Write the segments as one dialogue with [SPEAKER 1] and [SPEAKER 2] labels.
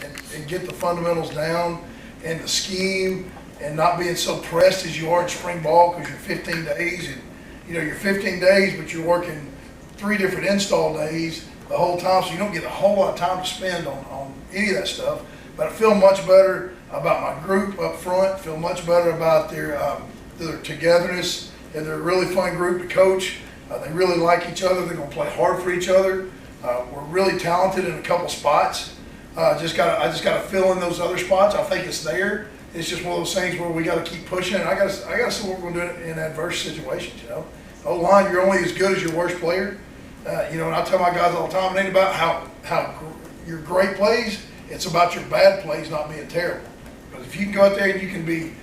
[SPEAKER 1] and get the fundamentals down and the scheme and not being so pressed as you are in spring ball because you're 15 days and you're 15 days, but you're working 3 different install days the whole time, so you don't get a whole lot of time to spend on any of that stuff. But I feel much better about my group up front, feel much better about their togetherness, and they're a really fun group to coach. They really like each other. They're going to play hard for each other. We're really talented in a couple spots. I just got to fill in those other spots. I think it's there. It's just one of those things where we got to keep pushing. I got to see what we're going to do in adverse situations. O-line, you're only as good as your worst player. And I tell my guys all the time, it ain't about how your great plays. It's about your bad plays not being terrible. Because if you can go out there and you can be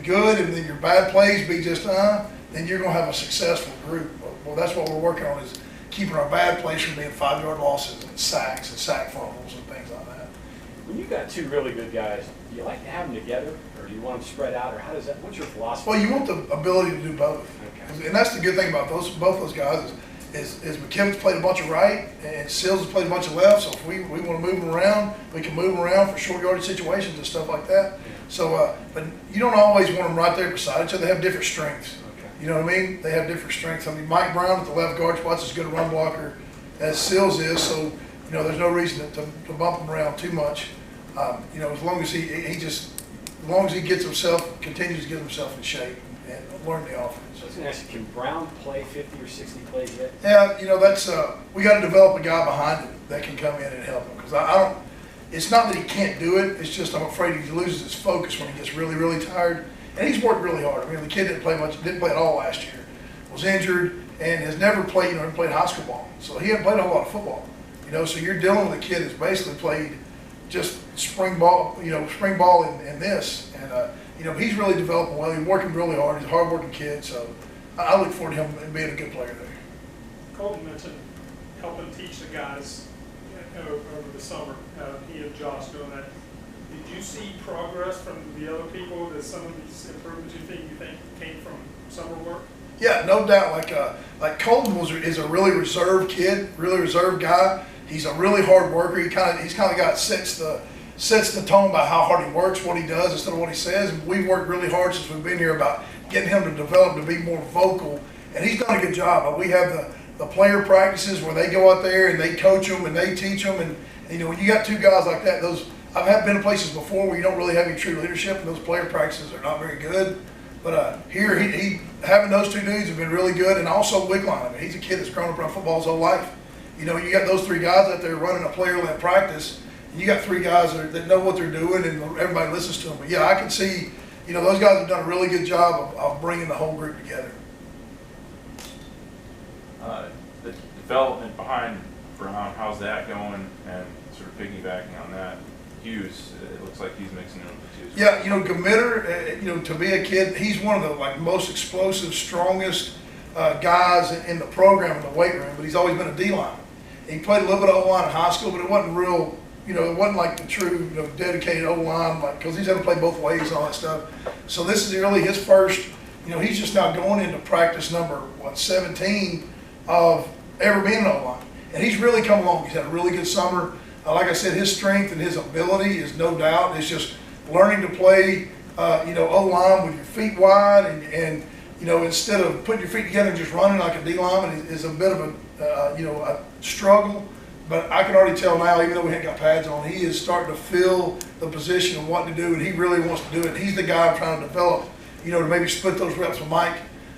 [SPEAKER 1] good, and then your bad plays be just then you're going to have a successful group. Well, that's what we're working on, is keeping our bad plays from being 5-yard losses and sacks and sack fumbles and things like that.
[SPEAKER 2] When you got 2 really good guys, do you like to have them together, or do you want them spread out, or how does that? What's your philosophy?
[SPEAKER 1] Well, you want the ability to do both,
[SPEAKER 2] okay.
[SPEAKER 1] And that's the good thing about both those guys is McKibben's played a bunch of right and Sills has played a bunch of left. So if we want to move them around, we can move them around for short yardage situations and stuff like that.
[SPEAKER 2] Yeah.
[SPEAKER 1] So, but you don't always want them right there beside each other. They have different strengths.
[SPEAKER 2] Okay.
[SPEAKER 1] You know what I mean? They have different strengths. I mean, Mike Brown at the left guard spot's as good a run blocker as Sills is. So, there's no reason to bump him around too much. As long as he gets himself, continues to get himself in shape and learn the offense.
[SPEAKER 2] I was going to ask you, can Brown play 50 or 60 plays yet?
[SPEAKER 1] Yeah, that's we got to develop a guy behind him that can come in and help him, because I don't. It's not that he can't do it. It's just I'm afraid he loses his focus when he gets really, really tired. And he's worked really hard. I mean, the kid didn't play at all last year. Was injured and has never played. He played high school ball, so he hadn't played a whole lot of football. So you're dealing with a kid that's basically played just spring ball in this, and he's really developing well. He's working really hard. He's a hard-working kid, so I look forward to him being a good player there.
[SPEAKER 3] Colton mentioned helping teach the guys over the summer. He and Josh doing that. Did you see progress from the other people? That some of these improvements you think came from summer work?
[SPEAKER 1] Yeah, no doubt. Like Colton is a really reserved kid, really reserved guy. He's a really hard worker. He's kind of got sets the tone by how hard he works, what he does instead of what he says. And we've worked really hard since we've been here about getting him to develop to be more vocal, and he's done a good job. We have the player practices where they go out there and they coach them and they teach them, and when you got 2 guys like that, I've been in places before where you don't really have any true leadership, and those player practices are not very good. But here, he having those 2 dudes have been really good, and also Wickline. I mean, he's a kid that's grown up around football his whole life. You got those 3 guys out there running a player-led practice. And you got 3 guys that know what they're doing, and everybody listens to them. But yeah, I can see, those guys have done a really good job of bringing the whole group together.
[SPEAKER 4] The development behind Brown, how's that going? And sort of piggybacking on that, Hughes, it looks like he's mixing in with the 2s.
[SPEAKER 1] Yeah, Gamitter, to be a kid, he's one of the most explosive, strongest guys in the program, in the weight room. But he's always been a D-line. He played a little bit of O-line in high school, but it wasn't real. It wasn't like the true, dedicated O-line, because he's had to play both ways and all that stuff. So this is really his first. He's just now going into practice number 17 of ever being an O-line, and he's really come along. He's had a really good summer. Like I said, his strength and his ability is no doubt. It's just learning to play, O-line with your feet wide, and instead of putting your feet together and just running like a D-lineman is a bit of a struggle. But I can already tell now, even though we haven't got pads on, he is starting to feel the position and what to do, and he really wants to do it. He's the guy I'm trying to develop, to maybe split those reps with Mike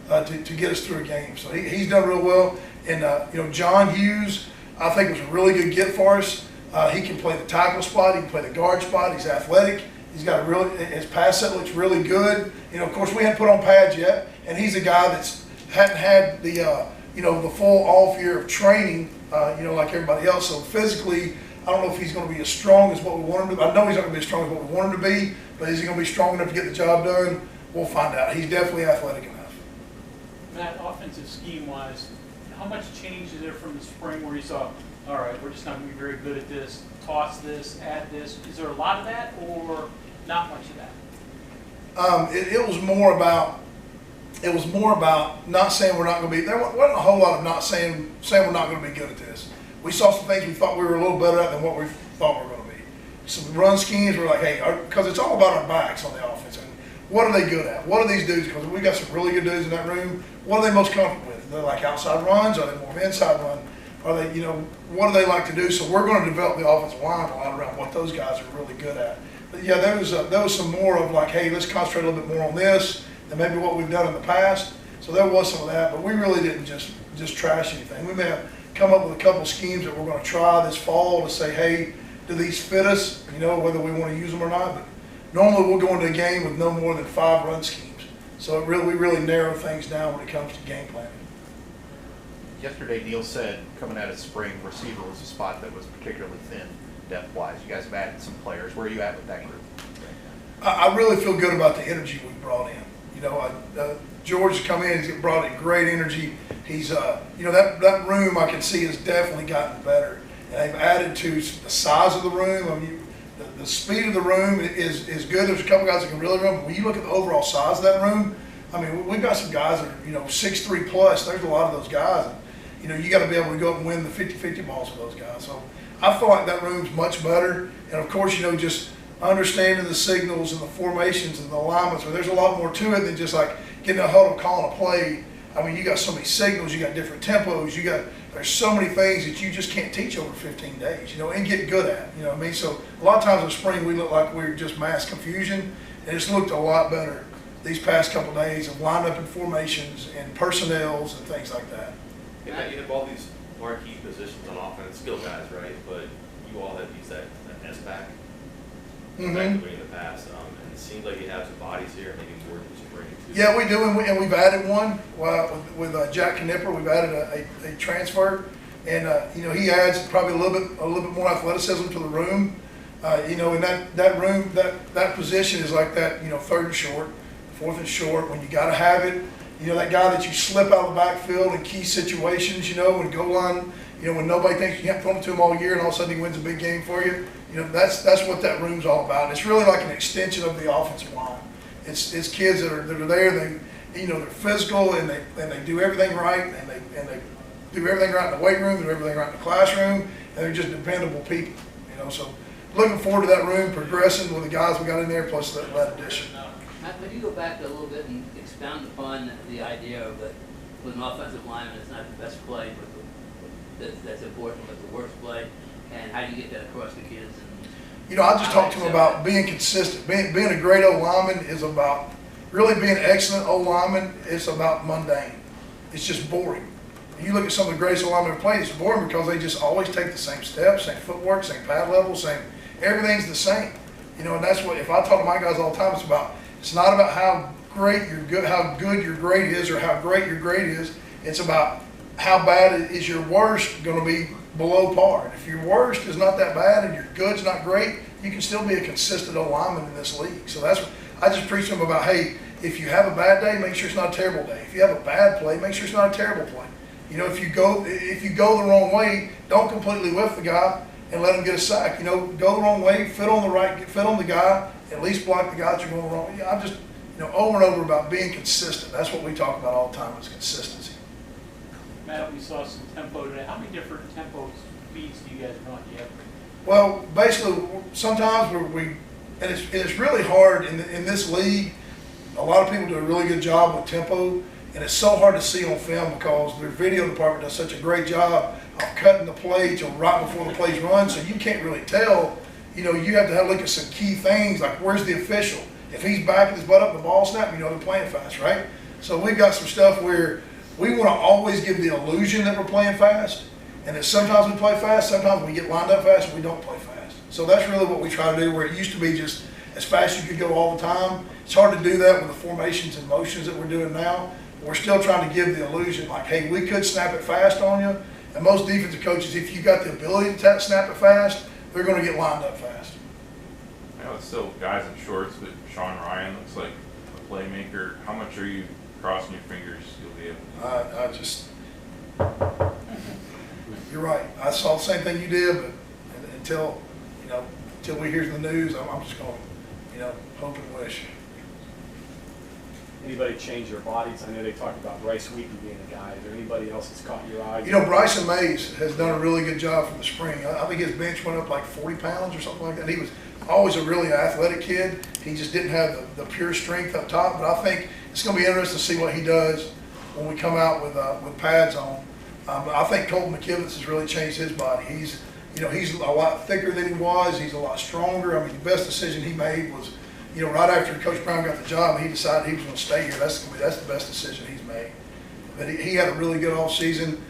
[SPEAKER 1] to get us through a game. So he's done real well. And, John Hughes, I think, was a really good get for us. He can play the tackle spot. He can play the guard spot. He's athletic. He's got his pass set looks really good. Of course, we haven't put on pads yet, and he's a guy that's hadn't had the full off year of training, like everybody else. So physically, I don't know if he's going to be as strong as what we want him to be. I know he's not going to be as strong as what we want him to be, but is he going to be strong enough to get the job done? We'll find out. He's definitely athletic enough.
[SPEAKER 5] Matt, offensive scheme-wise, how much change is there from the spring where you saw, all right, we're just not going to be very good at this, toss this, add this? Is there a lot of that or not much of that?
[SPEAKER 1] It was more about not saying we're not going to be. There wasn't a whole lot of not saying we're not going to be good at this. We saw some things we thought we were a little better at than what we thought we were going to be. some run schemes. We're like, hey, because it's all about our backs on the offense. And what are they good at? What are these dudes? Because we got some really good dudes in that room. What are they most comfortable with? They're like outside runs. Are they more of inside run? Are they, what do they like to do? So we're going to develop the offensive line a lot around what those guys are really good at. But yeah, there was some more of like, hey, let's concentrate a little bit more on this than maybe what we've done in the past. So there was some of that, but we really didn't just trash anything. We may have come up with a couple schemes that we're going to try this fall to say, hey, do these fit us? Whether we want to use them or not. But normally we'll go into a game with no more than 5 run schemes. So we really narrow things down when it comes to game planning.
[SPEAKER 6] Yesterday, Neil said coming out of spring, receiver was a spot that was particularly thin depth-wise. You guys have added some players. Where are you at with that group?
[SPEAKER 1] I really feel good about the energy we brought in. George has come in, he's brought in great energy. He's, that room I can see has definitely gotten better. And they've added to the size of the room. I mean, the speed of the room is good. There's a couple guys that can really run. But when you look at the overall size of that room, I mean, we've got some guys that are, 6'3" plus. There's a lot of those guys. And, you got to be able to go up and win the 50-50 balls for those guys. So I feel like that room's much better. And, of course, just understanding the signals and the formations and the alignments. There's a lot more to it than just like getting a huddle, calling a play. I mean, you got so many signals, you got different tempos, there's so many things that you just can't teach over 15 days, and get good at. You know what I mean? So a lot of times in the spring we look like we were just mass confusion, and it's looked a lot better these past couple of days of line up and formations and personnels and things like that.
[SPEAKER 7] Yeah, you have all these marquee positions on offense, skill guys, right? But you all have used that S-back effectively in the past. And it seems like you have some bodies here, maybe more than spring too.
[SPEAKER 1] Yeah, we do, and we've added one with Jack Knipper. We've added a transfer, and he adds probably a little bit more athleticism to the room. In that room, that position is like that, 3rd and short, 4th and short. When you got to have it, that guy that you slip out of the backfield in key situations, when goal line, when nobody thinks you can't throw it to him all year, and all of a sudden he wins a big game for you. That's what that room's all about. It's really like an extension of the offensive line. It's kids that are there. They're physical and they do everything right, and they do everything right in the weight room, do everything right in the classroom, and they're just dependable people. So looking forward to that room progressing with the guys we got in there, plus that addition.
[SPEAKER 8] Matt, could you go back a little bit and expound upon the idea of that with an offensive lineman, it's not the best play, but that's important, but the worst play, and how do you get that across the kids?
[SPEAKER 1] I just talked to him about being consistent. Being a great O-lineman is about really being an excellent O-lineman. It's about mundane. It's just boring. You look at some of the greatest O-linemen who play, it's boring because they just always take the same steps, same footwork, same pad level, everything's the same. And that's what, if I talk to my guys all the time, it's not about how good your grade is or how great your grade is. It's about how bad is your worst going to be below par. And if your worst is not that bad and your good's not great, you can still be a consistent O-lineman in this league. So that's what I just preach to them about. Hey, if you have a bad day, make sure it's not a terrible day. If you have a bad play, make sure it's not a terrible play. If you go the wrong way, don't completely whiff the guy and let him get a sack. Go the wrong way, fit on the guy, at least block the guy that you're going wrong. I'm just over and over about being consistent. That's what we talk about all the time, is consistency.
[SPEAKER 5] Matt, we saw some tempo today. How many different tempo speeds do you guys run?
[SPEAKER 1] Well, basically, sometimes and it's really hard in this league. A lot of people do a really good job with tempo, and it's so hard to see on film because their video department does such a great job of cutting the play till right before the play's run, so you can't really tell. You have to look at some key things, like where's the official? If he's backing his butt up and the ball snap, they're playing fast, right? So we've got some stuff where we want to always give the illusion that we're playing fast, and that sometimes we play fast, sometimes we get lined up fast, and we don't play fast. So that's really what we try to do, where it used to be just as fast as you could go all the time. It's hard to do that with the formations and motions that we're doing now. We're still trying to give the illusion, like, hey, we could snap it fast on you. And most defensive coaches, if you got the ability to snap it fast, they're going to get lined up fast.
[SPEAKER 4] I know it's still guys in shorts, but Sean Ryan looks like a playmaker. How much are you crossing your fingers you'll be able to
[SPEAKER 1] You're right. I saw the same thing you did, but until we hear the news, I'm just going, hope and wish.
[SPEAKER 2] Anybody change their bodies? I know they talked about Bryce Wheaton being a guy. Is there anybody else that's caught your eye?
[SPEAKER 1] You know, Bryson Mays has done a really good job for the spring. I think his bench went up like 40 pounds or something like that. He was always a really athletic kid. He just didn't have the pure strength up top. But I think it's going to be interesting to see what he does when we come out with pads on. I think Colton McKivitz has really changed his body. He's a lot thicker than he was. He's a lot stronger. I mean, the best decision he made was, right after Coach Brown got the job, he decided he was going to stay here. That's the best decision he's made. But he had a really good off season.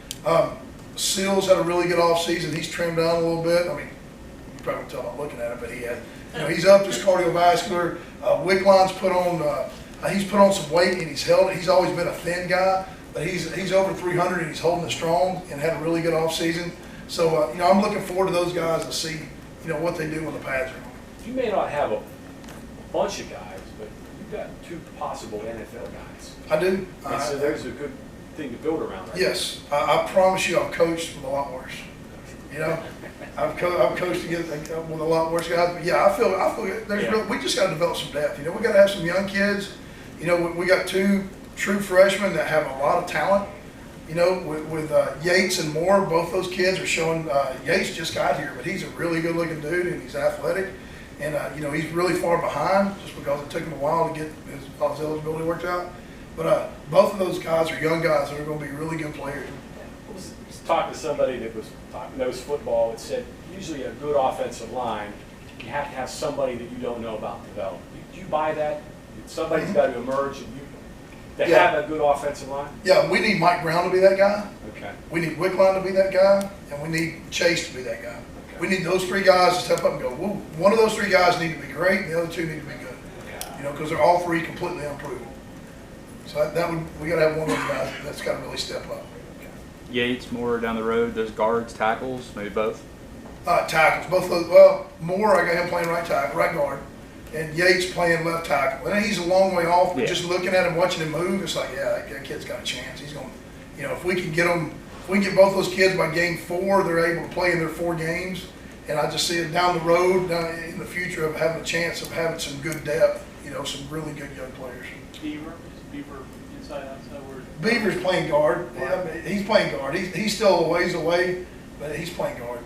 [SPEAKER 1] Seals had a really good off season. He's trimmed down a little bit. I mean, you probably tell I'm looking at it, but he's upped his cardiovascular. Wickline's he's put on some weight and he's held it. He's always been a thin guy, but he's over 300 and he's holding it strong and had a really good off season. So I'm looking forward to those guys to see what they do when the pads are on.
[SPEAKER 2] You may not have a bunch of guys, but you've got 2 possible NFL guys.
[SPEAKER 1] I do.
[SPEAKER 2] And so there's a good thing to build around, right?
[SPEAKER 1] Yes, I promise you, I've coached with a lot worse. I've coached against with a lot worse guys. But yeah, I feel we just got to develop some depth. We got to have some young kids. We got 2 true freshmen that have a lot of talent. With Yates and Moore, both those kids are showing. Yates just got here, but he's a really good-looking dude and he's athletic. And he's really far behind just because it took him a while to get his eligibility worked out. But both of those guys are young guys that are going to be really good players.
[SPEAKER 2] I was talking to somebody that knows football that said usually a good offensive line, you have to have somebody that you don't know about develop. Do you buy that? Somebody's got to emerge and have a good offensive line? Yeah,
[SPEAKER 1] we need Mike Brown to be that guy.
[SPEAKER 2] Okay.
[SPEAKER 1] We need Wickline to be that guy, and we need Chase to be that guy. Okay. We need those 3 guys to step up and go, whoa, one of those 3 guys need to be great, and the other 2 need to be good. Because they're all 3 completely unproven. So we got to have one of those guys that's got to really step up.
[SPEAKER 9] Yates, Moore down the road, those guards, tackles, maybe both?
[SPEAKER 1] Tackles, both of those. Well, Moore, I got him playing right guard, and Yates playing left tackle. And he's a long way off, but just looking at him, watching him move, it's like, yeah, that kid's got a chance. He's going to, if we can get both those kids by game 4, they're able to play in their 4 games. And I just see it down the road, down in the future of having a chance of having some good depth, some really good young players.
[SPEAKER 5] Beaver inside, outside?
[SPEAKER 1] Beaver's playing guard. He's playing guard. He's still a ways away, but he's playing guard.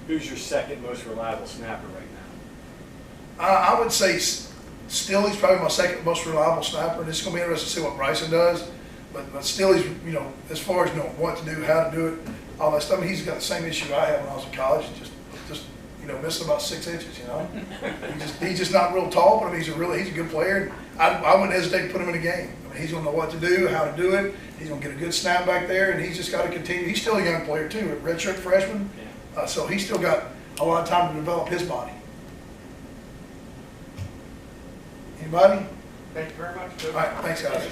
[SPEAKER 2] Who's your second most reliable snapper right now?
[SPEAKER 1] I would say Stilley's probably my second most reliable snapper, and it's going to be interesting to see what Bryson does. But Stilley's, as far as what to do, how to do it, all that stuff. I mean, he's got the same issue I had when I was in college, just missing about 6 inches. He's just not real tall, but I mean, he's a good player. I wouldn't hesitate to put him in a game. I mean, he's going to know what to do, how to do it. He's going to get a good snap back there, and he's just got to continue. He's still a young player too, a redshirt freshman, so he's still got a lot of time to develop his body. Anybody?
[SPEAKER 3] Thank you very much.
[SPEAKER 1] All right, thanks guys.